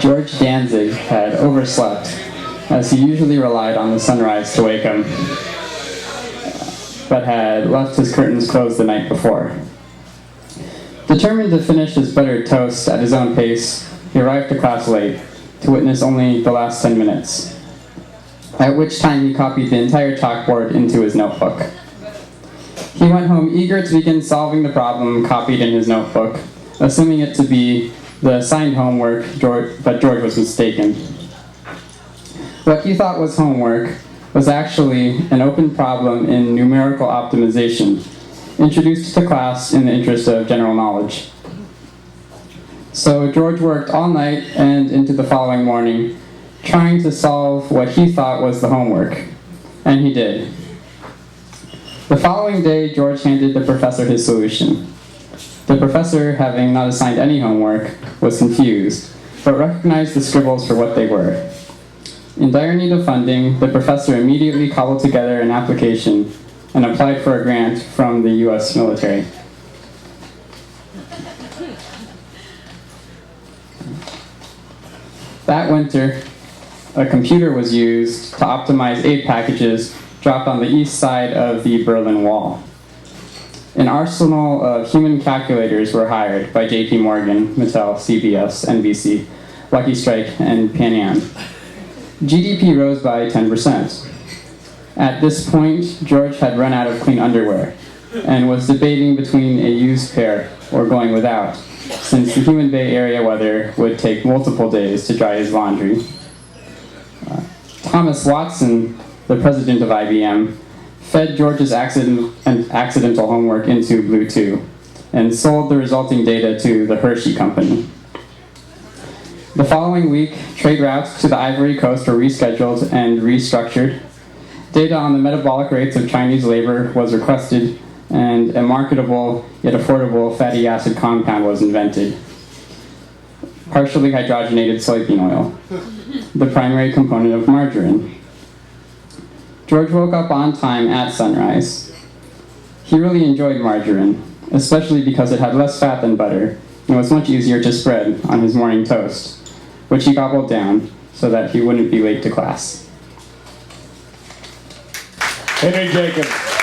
George Danzig had overslept, as he usually relied on the sunrise to wake him, but had left his curtains closed the night before. Determined to finish his buttered toast at his own pace, he arrived to class late, to witness only the last 10 minutes, at which time he copied the entire chalkboard into his notebook. He went home eager to begin solving the problem copied in his notebook, assuming it to be the assigned homework, but George was mistaken. What he thought was homework was actually an open problem in numerical optimization, introduced to class in the interest of general knowledge. So George worked all night and into the following morning, trying to solve what he thought was the homework, and he did. The following day, George handed the professor his solution. The professor, having not assigned any homework, was confused, but recognized the scribbles for what they were. In dire need of funding, the professor immediately cobbled together an application and applied for a grant from the U.S. military. That winter, a computer was used to optimize aid packages dropped on the east side of the Berlin Wall. An arsenal of human calculators were hired by J.P. Morgan, Mattel, CBS, NBC, Lucky Strike, and Pan Am. GDP rose by 10%. At this point, George had run out of clean underwear and was debating between a used pair or going without, since the humid Bay Area weather would take multiple days to dry his laundry. Thomas Watson, the president of IBM, fed George's accidental homework into Blue2 and sold the resulting data to the Hershey Company. The following week, trade routes to the Ivory Coast were rescheduled and restructured. Data on the metabolic rates of Chinese labor was requested, and a marketable yet affordable fatty acid compound was invented: partially hydrogenated soybean oil, the primary component of margarine. George woke up on time at sunrise. He really enjoyed margarine, especially because it had less fat than butter and was much easier to spread on his morning toast, which he gobbled down so that he wouldn't be late to class. Henry Jacobs.